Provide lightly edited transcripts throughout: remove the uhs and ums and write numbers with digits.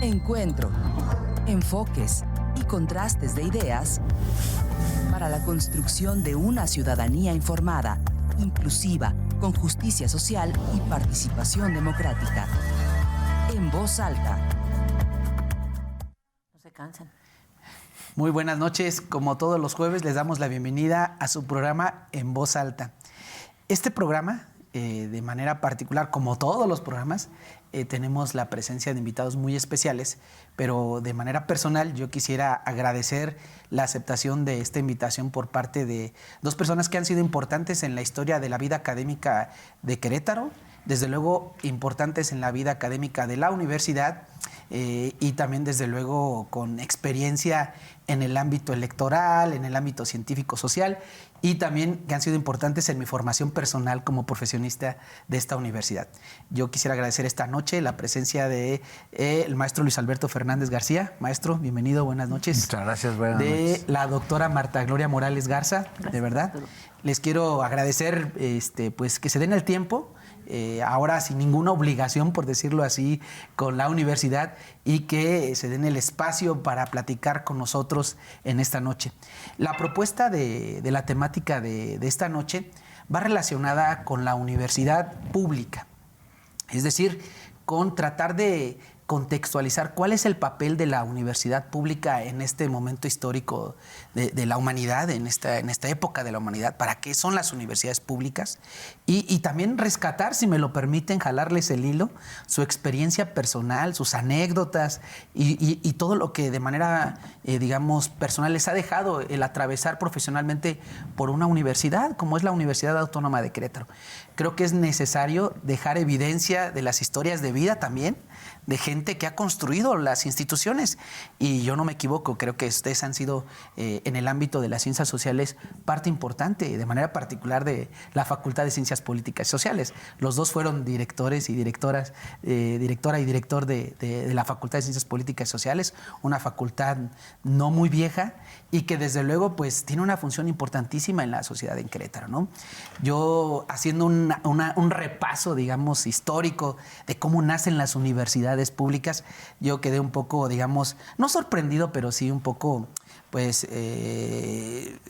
Encuentro, enfoques y contrastes de ideas para la construcción de una ciudadanía informada, inclusiva, con justicia social y participación democrática. En voz alta. No se cansan. Muy buenas noches. Como todos los jueves, les damos la bienvenida a su programa En Voz Alta. Este programa, de manera particular, como todos los programas, tenemos la presencia de invitados muy especiales, pero de manera personal yo quisiera agradecer la aceptación de esta invitación por parte de dos personas que han sido importantes en la historia de la vida académica de Querétaro, desde luego importantes en la vida académica de la universidad, y también desde luego con experiencia en el ámbito electoral, en el ámbito científico-social, y también que han sido importantes en mi formación personal como profesionista de esta universidad. Yo quisiera agradecer esta noche la presencia de el maestro Luis Alberto Fernández García. Maestro, bienvenido, buenas noches. Muchas gracias, buenas noches. De la doctora Marta Gloria Morales Garza, gracias, de verdad. Les quiero agradecer pues que se den el tiempo, ahora sin ninguna obligación, por decirlo así, con la universidad, y que se den el espacio para platicar con nosotros en esta noche. La propuesta de la temática de esta noche va relacionada con la universidad pública, es decir, con tratar de contextualizar cuál es el papel de la universidad pública en este momento histórico de la humanidad, en esta época de la humanidad, para qué son las universidades públicas, y también rescatar, si me lo permiten, jalarles el hilo, su experiencia personal, sus anécdotas y todo lo que de manera, digamos, personal les ha dejado el atravesar profesionalmente por una universidad, como es la Universidad Autónoma de Querétaro. Creo que es necesario dejar evidencia de las historias de vida también, de gente que ha construido las instituciones, y yo no me equivoco, creo que ustedes han sido en el ámbito de las ciencias sociales parte importante, de manera particular de la Facultad de Ciencias Políticas y Sociales. Los dos fueron directores y directoras, directora y director de la Facultad de Ciencias Políticas y Sociales, una facultad no muy vieja y que desde luego pues tiene una función importantísima en la sociedad en Querétaro, ¿no? Yo haciendo un repaso, digamos, histórico de cómo nacen las universidades públicas, yo quedé un poco, digamos, no sorprendido, pero sí un poco, pues,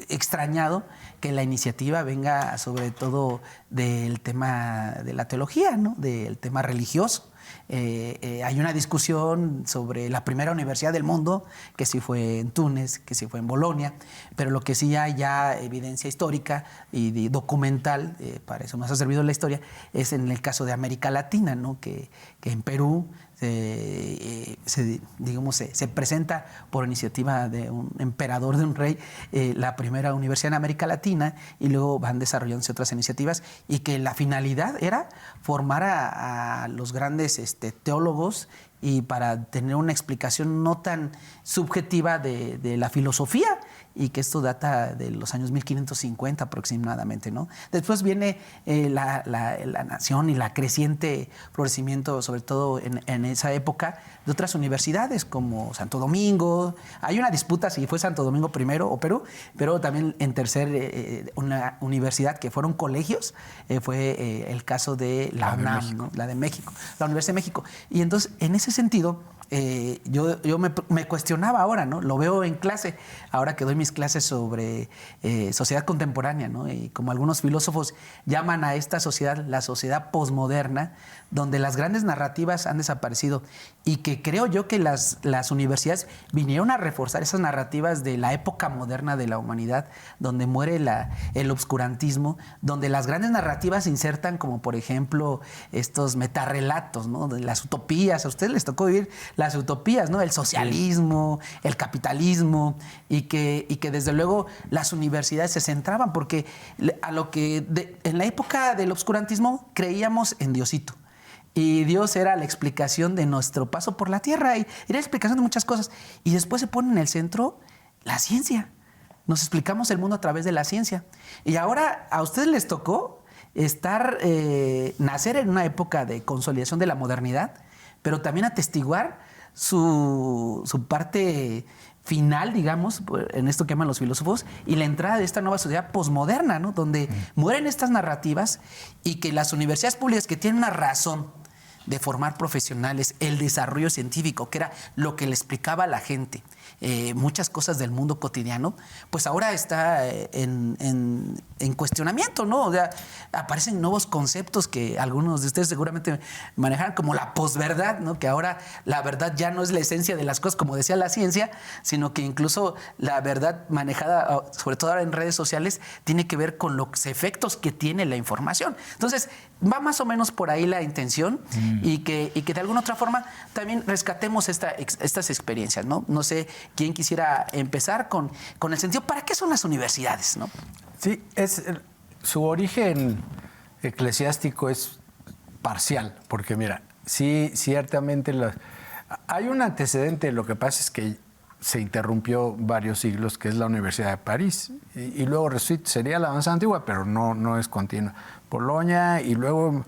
extrañado que la iniciativa venga sobre todo del tema de la teología, ¿no? Del tema religioso. Hay una discusión sobre la primera universidad del mundo, que sí fue en Túnez, que sí fue en Bolonia, pero lo que sí hay ya evidencia histórica y documental, para eso nos ha servido la historia, es en el caso de América Latina, ¿no? Que en Perú se presenta por iniciativa de un emperador, de un rey, la primera universidad en América Latina, y luego van desarrollándose otras iniciativas, y que la finalidad era formar a los grandes teólogos, y para tener una explicación no tan subjetiva de la filosofía, y que esto data de los años 1550 aproximadamente, ¿no? Después viene la nación y la creciente florecimiento, sobre todo en esa época, de otras universidades como Santo Domingo. Hay una disputa si fue Santo Domingo primero o Perú, pero también en tercer, una universidad que fueron colegios, fue el caso de la UNAM, ¿no? La de México, la Universidad de México. Y entonces, en ese sentido, yo me cuestionaba ahora, ¿no? Lo veo en clase, ahora que doy mis clases sobre sociedad contemporánea, ¿no? Y como algunos filósofos llaman a esta sociedad la sociedad posmoderna, donde las grandes narrativas han desaparecido, y que creo yo que las universidades vinieron a reforzar esas narrativas de la época moderna de la humanidad, donde muere el obscurantismo, donde las grandes narrativas se insertan, como por ejemplo estos metarrelatos, ¿no? De las utopías. A ustedes les tocó vivir las utopías, ¿no? El socialismo, el capitalismo, y que desde luego las universidades se centraban, porque en la época del obscurantismo creíamos en Diosito. Y Dios era la explicación de nuestro paso por la tierra, y era la explicación de muchas cosas. Y después se pone en el centro la ciencia. Nos explicamos el mundo a través de la ciencia. Y ahora a ustedes les tocó nacer en una época de consolidación de la modernidad, pero también atestiguar su parte final, digamos, en esto que llaman los filósofos, y la entrada de esta nueva sociedad posmoderna, ¿no? Donde mueren estas narrativas, y que las universidades públicas, que tienen una razón de formar profesionales, el desarrollo científico, que era lo que le explicaba a la gente, muchas cosas del mundo cotidiano, pues ahora está en cuestionamiento, ¿no? O sea, aparecen nuevos conceptos que algunos de ustedes seguramente manejan, como la posverdad, ¿no? Que ahora la verdad ya no es la esencia de las cosas, como decía la ciencia, sino que incluso la verdad manejada, sobre todo ahora en redes sociales, tiene que ver con los efectos que tiene la información. Entonces, va más o menos por ahí la intención y que de alguna otra forma también rescatemos estas experiencias, ¿no? No sé quién quisiera empezar con el sentido, ¿para qué son las universidades, no? Sí, su origen eclesiástico es parcial, porque mira, sí, ciertamente hay un antecedente, lo que pasa es que se interrumpió varios siglos, que es la Universidad de París, y luego sería la más antigua, pero no es continua. Polonia y luego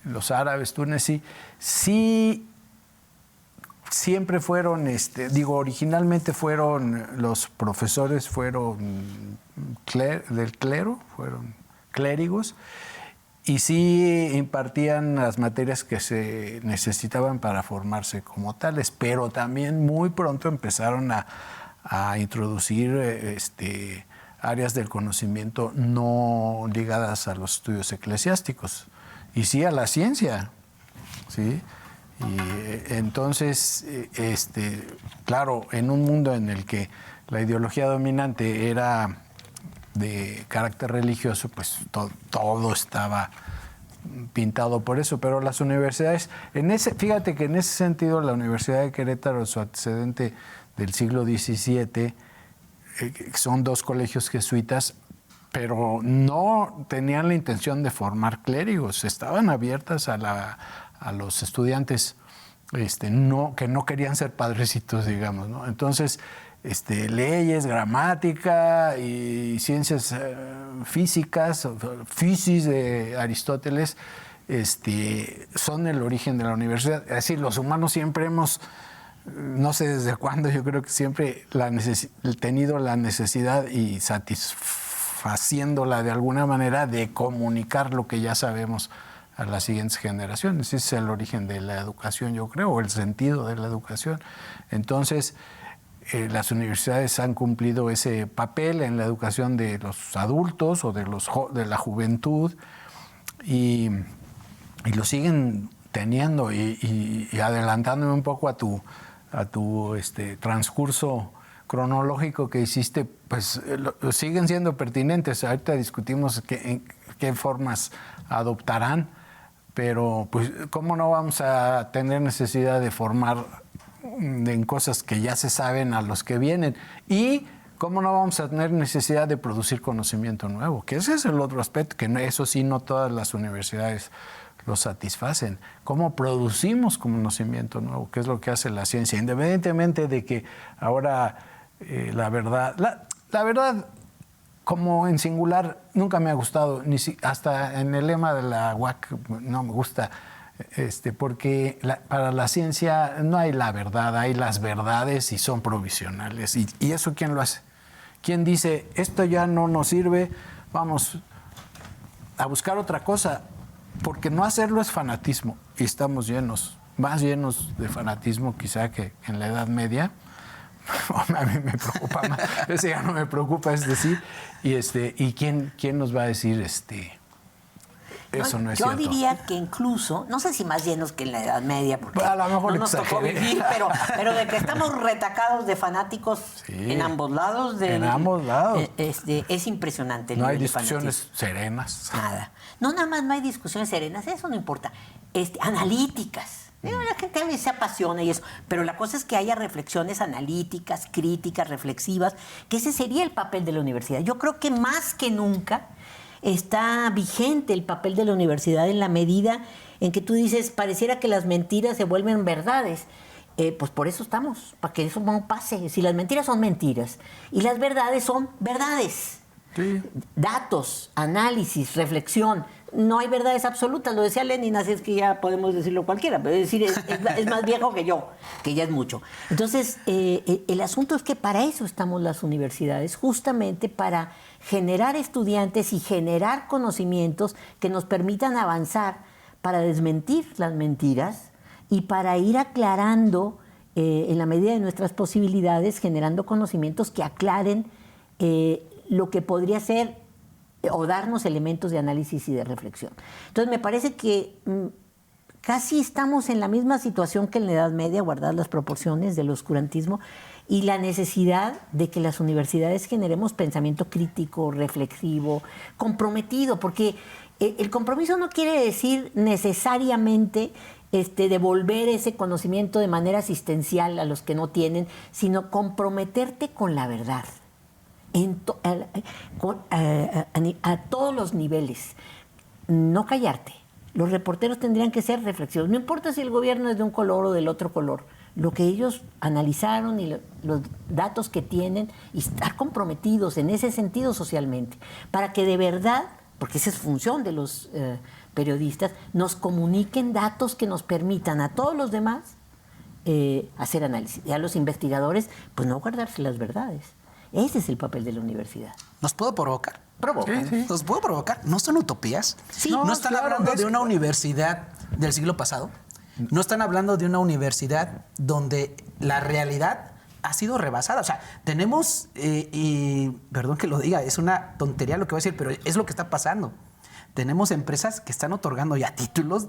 los árabes, Túnez, sí siempre fueron, originalmente los profesores fueron del clero, fueron clérigos, y sí impartían las materias que se necesitaban para formarse como tales, pero también muy pronto empezaron a introducir áreas del conocimiento no ligadas a los estudios eclesiásticos, y sí a la ciencia, ¿sí? Y entonces, claro, en un mundo en el que la ideología dominante era de carácter religioso, pues todo estaba pintado por eso, pero las universidades, fíjate que en ese sentido la Universidad de Querétaro, su antecedente del siglo XVII, son 2 colegios jesuitas, pero no tenían la intención de formar clérigos, estaban abiertas a los estudiantes que no querían ser padrecitos, digamos, ¿no? Entonces, leyes, gramática y ciencias físicas, fisis de Aristóteles, son el origen de la universidad. Es decir, los humanos siempre hemos, no sé desde cuándo, yo creo que siempre tenido la necesidad y satisfaciéndola de alguna manera de comunicar lo que ya sabemos a las siguientes generaciones. Ese es el origen de la educación, yo creo, o el sentido de la educación. Entonces, las universidades han cumplido ese papel en la educación de los adultos o de la juventud y lo siguen teniendo. Y adelantándome un poco a tu transcurso cronológico que hiciste, pues siguen siendo pertinentes. Ahorita discutimos qué formas adoptarán, pero pues cómo no vamos a tener necesidad de formar en cosas que ya se saben a los que vienen, y cómo no vamos a tener necesidad de producir conocimiento nuevo, que ese es el otro aspecto, que eso sí no todas las universidades lo satisfacen. ¿Cómo producimos conocimiento nuevo? ¿Qué es lo que hace la ciencia? Independientemente de que ahora la verdad, como en singular, nunca me ha gustado, hasta en el lema de la UAC no me gusta, porque para la ciencia no hay la verdad, hay las verdades y son provisionales. ¿Y eso quién lo hace? ¿Quién dice, esto ya no nos sirve, vamos a buscar otra cosa? Porque no hacerlo es fanatismo, y estamos más llenos de fanatismo quizá que en la Edad Media. A mí me preocupa más, ese ya no me preocupa, es decir, y quién nos va a decir eso no es yo cierto. diría que incluso, no sé si más llenos que en la Edad Media, porque a lo mejor no nos tocó vivir, pero de que estamos retacados de fanáticos en ambos lados. En ambos lados. Es impresionante. No hay discusiones serenas. Nada. Nada más no hay discusiones serenas, eso no importa. Analíticas. La gente a veces se apasiona y eso, pero la cosa es que haya reflexiones analíticas, críticas, reflexivas, que ese sería el papel de la universidad. Yo creo que más que nunca está vigente el papel de la universidad en la medida en que tú dices, pareciera que las mentiras se vuelven verdades. Pues por eso estamos, para que eso no pase. Si las mentiras son mentiras y las verdades son verdades. Sí. Datos, análisis, reflexión. No hay verdades absolutas, lo decía Lenin, así es que ya podemos decirlo cualquiera, pero es decir, es más viejo que yo, que ya es mucho. Entonces, el asunto es que para eso estamos las universidades, justamente para generar estudiantes y generar conocimientos que nos permitan avanzar para desmentir las mentiras y para ir aclarando en la medida de nuestras posibilidades, generando conocimientos que aclaren lo que podría ser o darnos elementos de análisis y de reflexión. Entonces me parece que casi estamos en la misma situación que en la Edad Media, guardadas las proporciones del oscurantismo, y la necesidad de que las universidades generemos pensamiento crítico, reflexivo, comprometido, porque el compromiso no quiere decir necesariamente devolver ese conocimiento de manera asistencial a los que no tienen, sino comprometerte con la verdad a todos los niveles. No callarte. Los reporteros tendrían que ser reflexivos. No importa si el gobierno es de un color o del otro color. Lo que ellos analizaron y los datos que tienen, y estar comprometidos en ese sentido socialmente, para que de verdad, porque esa es función de los periodistas, nos comuniquen datos que nos permitan a todos los demás hacer análisis. Y a los investigadores, pues no guardarse las verdades. Ese es el papel de la universidad. ¿Nos puedo provocar? Provoca. Sí. ¿Nos puedo provocar? ¿No son utopías? Sí. ¿No están claro, hablando de una universidad del siglo pasado? ¿No están hablando de una universidad donde la realidad ha sido rebasada? O sea, tenemos, y perdón que lo diga, es una tontería lo que voy a decir, pero es lo que está pasando. Tenemos empresas que están otorgando ya títulos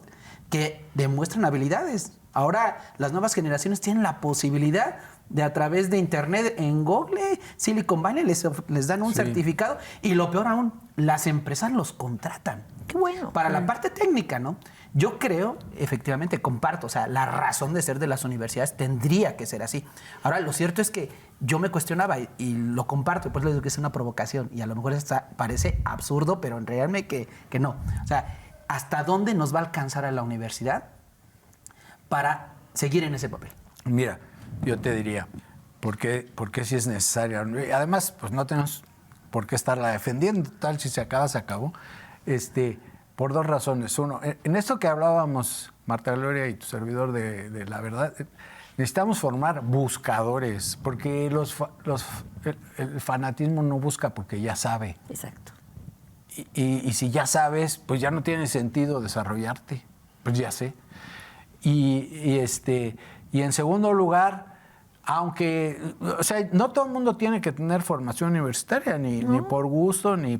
que demuestran habilidades. Ahora las nuevas generaciones tienen la posibilidad de, a través de internet, en Google, Silicon Valley, les dan un certificado, y lo peor aún, las empresas los contratan. Qué bueno. Para la parte técnica, ¿no? Yo creo, efectivamente, comparto, o sea, la razón de ser de las universidades tendría que ser así. Ahora, lo cierto es que yo me cuestionaba y lo comparto, pues les digo que es una provocación, y a lo mejor parece absurdo, pero en realidad que no. O sea, ¿hasta dónde nos va a alcanzar a la universidad para seguir en ese papel? Mira, yo te diría, ¿por qué sí es necesaria? Además, pues no tenemos por qué estarla defendiendo, tal, si se acaba, se acabó. Por dos razones. Uno, en esto que hablábamos, Marta Gloria y tu servidor, de la verdad, necesitamos formar buscadores, porque el fanatismo no busca porque ya sabe. Exacto. Y si ya sabes, pues ya no tiene sentido desarrollarte. Pues ya sé. Y en segundo lugar, aunque, o sea, no todo el mundo tiene que tener formación universitaria, ni por gusto, ni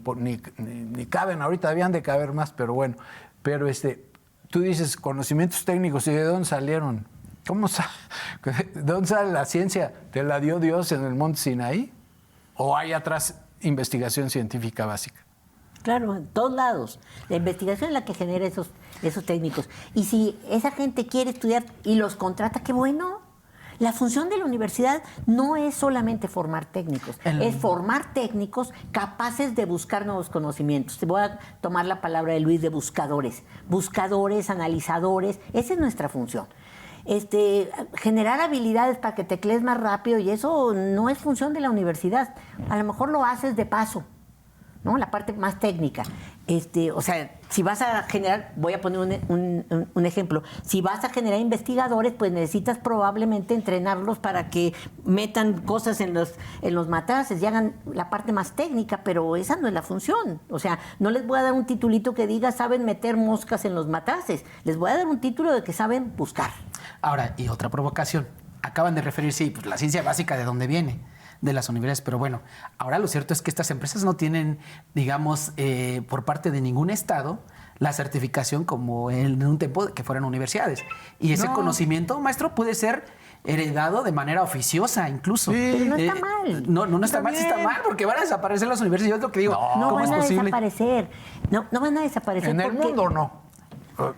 caben, ahorita habían de caber más, pero bueno. Pero tú dices conocimientos técnicos, ¿y de dónde salieron? ¿De dónde sale la ciencia? ¿Te la dio Dios en el monte Sinaí? ¿O hay atrás investigación científica básica? Claro, en todos lados. La investigación es la que genera esos técnicos. Y si esa gente quiere estudiar y los contrata, qué bueno. La función de la universidad no es solamente formar técnicos, es formar técnicos capaces de buscar nuevos conocimientos. Te voy a tomar la palabra de Luis, de buscadores. Buscadores, analizadores, esa es nuestra función. Generar habilidades para que teclees más rápido, y eso no es función de la universidad. A lo mejor lo haces de paso, ¿no? La parte más técnica. O sea, si vas a generar, voy a poner un ejemplo, si vas a generar investigadores, pues necesitas probablemente entrenarlos para que metan cosas en los mataces y hagan la parte más técnica, pero esa no es la función. O sea, no les voy a dar un titulito que diga saben meter moscas en los mataces, les voy a dar un título de que saben buscar. Ahora, y otra provocación, acaban de referirse, pues la ciencia básica, ¿de dónde viene? De las universidades, pero bueno, ahora lo cierto es que estas empresas no tienen, digamos, por parte de ningún estado, la certificación como en un tiempo que fueran universidades. Y ese conocimiento, maestro, puede ser heredado de manera oficiosa incluso. Sí. Pero no está mal. No está mal, sí está mal, porque van a desaparecer las universidades. Yo es lo que digo, No ¿cómo van es a posible? desaparecer. No van a desaparecer. En el porque mundo no.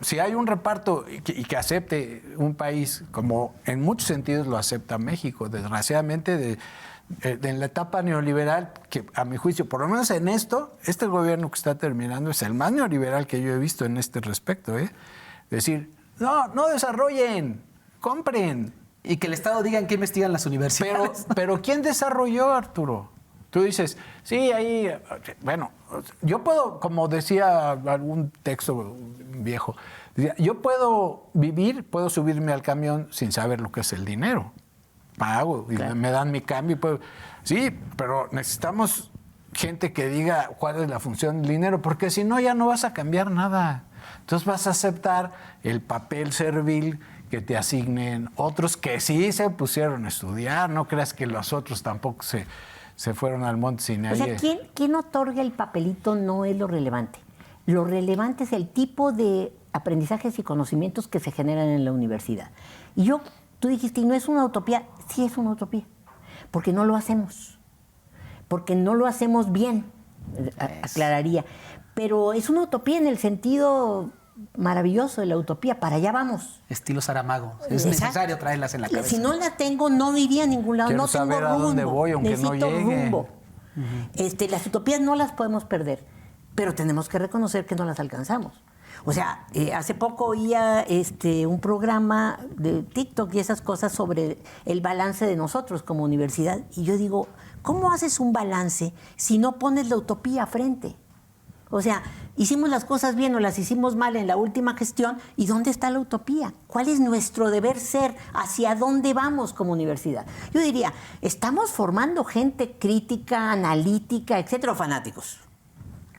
Si hay un reparto y que acepte un país, como en muchos sentidos lo acepta México, desgraciadamente, en la etapa neoliberal, que a mi juicio, por lo menos en esto, este gobierno que está terminando es el más neoliberal que yo he visto en este respecto. Decir, no desarrollen, compren. Y que el Estado diga en qué investigan las universidades. Pero ¿quién desarrolló, Arturo? Tú dices, sí, ahí, bueno, yo puedo, como decía algún texto viejo, decía, yo puedo vivir, puedo subirme al camión sin saber lo que es el dinero. Pago y me dan mi cambio. Sí, pero necesitamos gente que diga cuál es la función del dinero, porque si no, ya no vas a cambiar nada. Entonces vas a aceptar el papel servil que te asignen otros que sí se pusieron a estudiar. No creas que los otros tampoco se fueron al monte sin O sea, nadie. ¿quién otorga el papelito no es lo relevante? Lo relevante es el tipo de aprendizajes y conocimientos que se generan en la universidad. Y tú dijiste, ¿y no es una utopía? Sí es una utopía, porque no lo hacemos, porque no lo hacemos bien, aclararía. Pero es una utopía en el sentido maravilloso de la utopía, para allá vamos. Estilo Saramago. Es Exacto. necesario traerlas en la cabeza. Si no la tengo, no iría a ningún lado. Quiero no tengo saber a rumbo. dónde voy, aunque no Necesito llegue. rumbo. Las utopías no las podemos perder, pero tenemos que reconocer que no las alcanzamos. O sea, hace poco oía un programa de TikTok y esas cosas sobre el balance de nosotros como universidad. Y yo digo, ¿cómo haces un balance si no pones la utopía frente? O sea, hicimos las cosas bien o las hicimos mal en la última gestión, ¿y dónde está la utopía? ¿Cuál es nuestro deber ser? ¿Hacia dónde vamos como universidad? Yo diría, ¿estamos formando gente crítica, analítica, etcétera, o fanáticos?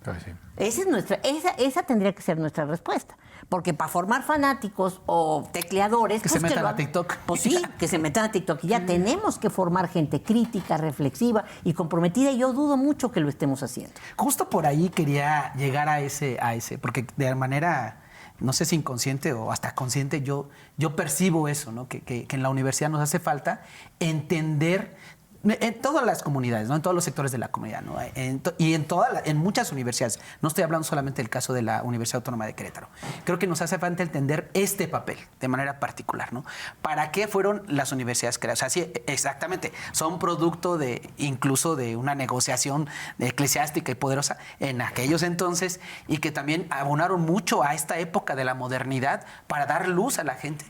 Pues sí. Esa tendría que ser nuestra respuesta. Porque para formar fanáticos o tecleadores... Que se metan a TikTok. Pues sí, que se metan a TikTok. Y ya tenemos que formar gente crítica, reflexiva y comprometida. Y yo dudo mucho que lo estemos haciendo. Justo por ahí quería llegar a ese, porque de manera, no sé si inconsciente o hasta consciente, yo percibo eso, ¿no? Que en la universidad nos hace falta entender en todas las comunidades, ¿no? En todos los sectores de la comunidad, ¿no? En muchas universidades. No estoy hablando solamente del caso de la Universidad Autónoma de Querétaro. Creo que nos hace falta entender este papel de manera particular, ¿no? ¿Para qué fueron las universidades creadas? O sea, sí, exactamente, son producto incluso de una negociación eclesiástica y poderosa en aquellos entonces, y que también abonaron mucho a esta época de la modernidad para dar luz a la gente,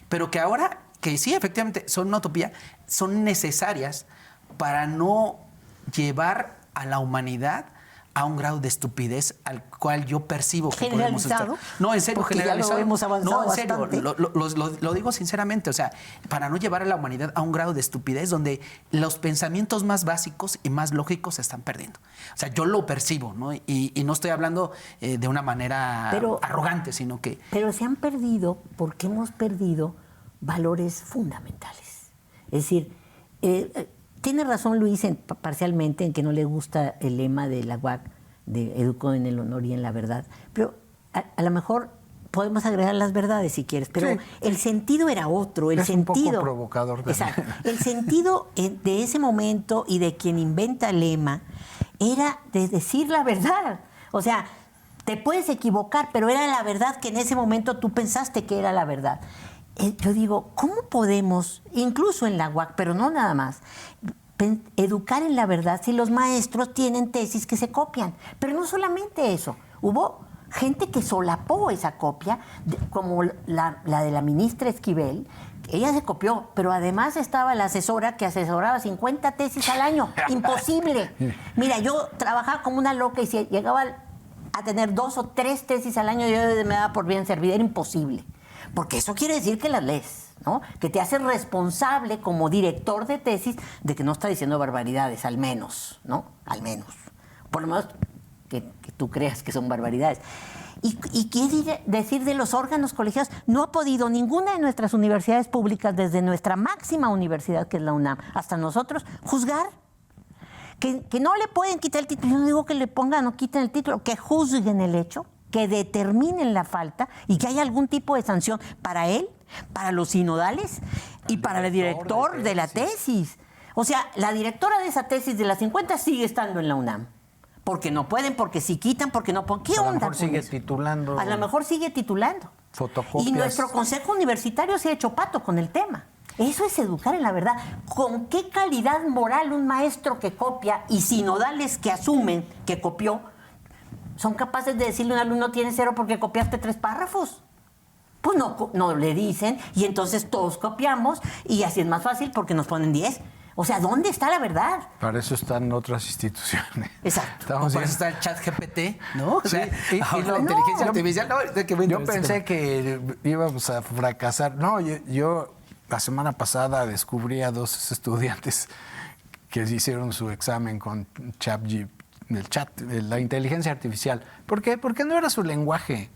pero que ahora, que sí, efectivamente, son una utopía, son necesarias para no llevar a la humanidad a un grado de estupidez al cual yo percibo que podemos estar. No, en serio, porque generalizado. Ya lo hemos avanzado no, en serio, bastante. lo digo sinceramente, o sea, para no llevar a la humanidad a un grado de estupidez donde los pensamientos más básicos y más lógicos se están perdiendo. O sea, yo lo percibo, ¿no? Y no estoy hablando de una manera arrogante, sino que... Pero se han perdido porque hemos perdido valores fundamentales. Es decir, tiene razón Luis parcialmente en que no le gusta el lema de la UAC de Educo en el honor y en la verdad, pero a lo mejor podemos agregar las verdades si quieres, pero sí, el sentido era otro. Es un poco provocador también. Exacto. El sentido de ese momento y de quien inventa el lema era de decir la verdad. O sea, te puedes equivocar, pero era la verdad que en ese momento tú pensaste que era la verdad. Yo digo, ¿cómo podemos, incluso en la UAC, pero no nada más, educar en la verdad si los maestros tienen tesis que se copian? Pero no solamente eso, hubo gente que solapó esa copia, como la de la ministra Esquivel. Ella se copió, pero además estaba la asesora que asesoraba 50 tesis al año. Imposible. Mira, yo trabajaba como una loca y si llegaba a tener 2 o 3 tesis al año, yo me daba por bien servida. Era imposible. Porque eso quiere decir que las lees, ¿no? Que te hace responsable como director de tesis de que no está diciendo barbaridades, al menos, ¿no? Al menos. Por lo menos que tú creas que son barbaridades. ¿Y qué decir de los órganos colegiados? No ha podido ninguna de nuestras universidades públicas, desde nuestra máxima universidad, que es la UNAM, hasta nosotros, juzgar. Que no le pueden quitar el título. Yo no digo que le pongan o quiten el título, que juzguen el hecho, que determinen la falta y que haya algún tipo de sanción para él, para los sinodales y para el director de la tesis. O sea, la directora de esa tesis de las 50 sigue estando en la UNAM. Porque no pueden, porque si quitan, porque no pueden. ¿Qué onda? A lo mejor sigue titulando. A lo mejor sigue titulando. Fotocopias. Y nuestro consejo universitario se ha hecho pato con el tema. Eso es educar en la verdad. ¿Con qué calidad moral un maestro que copia y sinodales que asumen que copió son capaces de decirle a un alumno tiene 0 porque copiaste 3 párrafos? Pues no le dicen, y entonces todos copiamos y así es más fácil porque nos ponen 10. O sea, ¿dónde está la verdad? Para eso están otras instituciones. Exacto. Para eso está el chat GPT, ¿no? O sea, y la inteligencia artificial. Yo pensé que íbamos a fracasar. No, yo la semana pasada descubrí a 2 estudiantes que hicieron su examen con ChatGPT, el chat, la inteligencia artificial. ¿Por qué? Porque no era su lenguaje.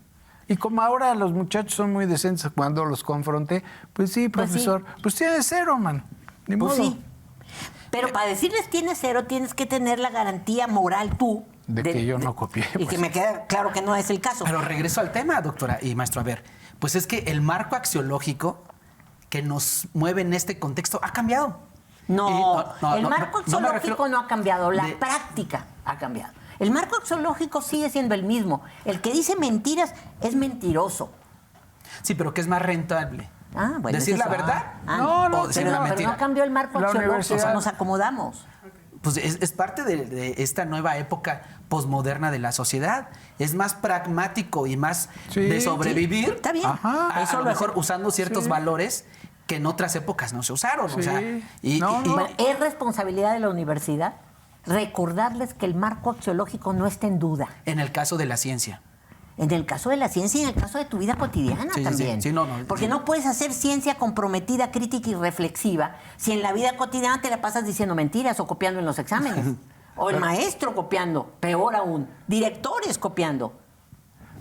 Y como ahora los muchachos son muy decentes cuando los confronté, pues sí, profesor, pues tienes 0, man. Ni Pues modo. sí. Pero para decirles tienes 0, tienes que tener la garantía moral tú. De que yo no copié, Y pues. que me queda claro que no es el caso. Pero regreso al tema, doctora y maestro. A ver, pues es que el marco axiológico que nos mueve en este contexto ha cambiado. No, Y el marco no me axiológico refiero no ha cambiado, la de- práctica ha cambiado. El marco axiológico sigue siendo el mismo. El que dice mentiras es mentiroso. Sí, pero ¿qué es más rentable? Ah, bueno, ¿Decir eso la es- verdad? No, o decir pero, la pero mentira. no cambió el marco La axiológico, universidad- o sea, nos acomodamos. Pues es parte de esta nueva época posmoderna de la sociedad. Es más pragmático y más Sí, de sobrevivir. Está bien. Ajá. A lo mejor usando ciertos Sí. valores que en otras épocas no se usaron. O Sí. sea, No. Bueno, es responsabilidad de la universidad recordarles que el marco axiológico no está en duda. en el caso de la ciencia. En el caso de la ciencia y en el caso de tu vida cotidiana Sí, sí, también. sí. Sí, no. Porque no puedes hacer ciencia comprometida, crítica y reflexiva si en la vida cotidiana te la pasas diciendo mentiras o copiando en los exámenes. O el maestro copiando, peor aún, directores copiando.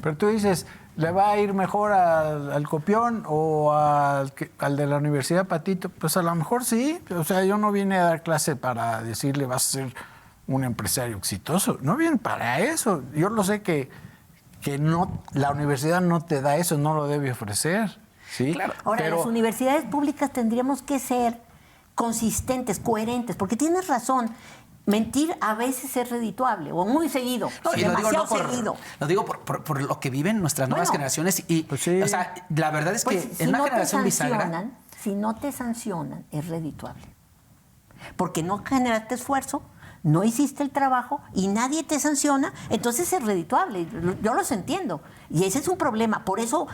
Pero tú dices, ¿le va a ir mejor al copión o al de la Universidad Patito? Pues a lo mejor sí. O sea, yo no vine a dar clase para decirle vas a ser un empresario exitoso. No vine para eso. Yo lo sé que no, la universidad no te da eso, no lo debe ofrecer. ¿Sí? Claro. Ahora, Pero- las universidades públicas tendríamos que ser consistentes, coherentes, porque tienes razón. Mentir a veces es redituable, o muy seguido, No, y lo digo, demasiado no por, seguido. lo digo por lo que viven nuestras nuevas Bueno, generaciones. Y, pues sí. o sea, la verdad es que Pues, en una generación bisagra. si no te sancionan, es redituable. Porque no generaste esfuerzo, no hiciste el trabajo y nadie te sanciona, entonces es redituable. Yo los entiendo. Y ese es un problema. Por eso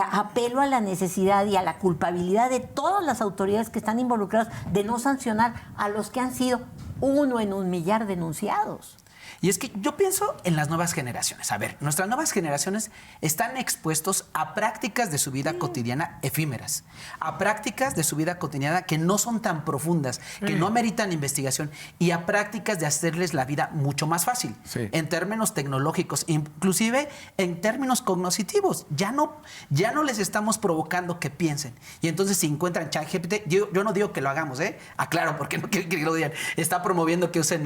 apelo a la necesidad y a la culpabilidad de todas las autoridades que están involucradas de no sancionar a los que han sido 1 en 1.000.000 denunciados. Y es que yo pienso en las nuevas generaciones. A ver, nuestras nuevas generaciones están expuestos a prácticas de su vida cotidiana efímeras, a prácticas de su vida cotidiana que no son tan profundas, que no meritan investigación, y a prácticas de hacerles la vida mucho más fácil, Sí. en términos tecnológicos, inclusive en términos cognitivos. Ya no les estamos provocando que piensen. Y entonces si encuentran ChatGPT, yo no digo que lo hagamos, aclaro, porque no quiero que lo digan, está promoviendo que usen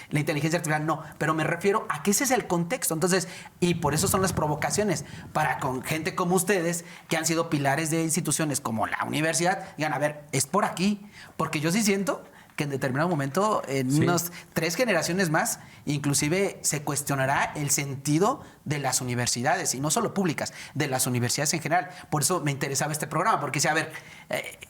la inteligencia artificial, no, pero me refiero a que ese es el contexto. Entonces, y por eso son las provocaciones, para con gente como ustedes, que han sido pilares de instituciones como la universidad, digan, a ver, es por aquí, porque yo sí siento que en determinado momento, en Sí. unas 3 generaciones más, inclusive se cuestionará el sentido de las universidades, y no solo públicas, de las universidades en general. Por eso me interesaba este programa, porque a ver,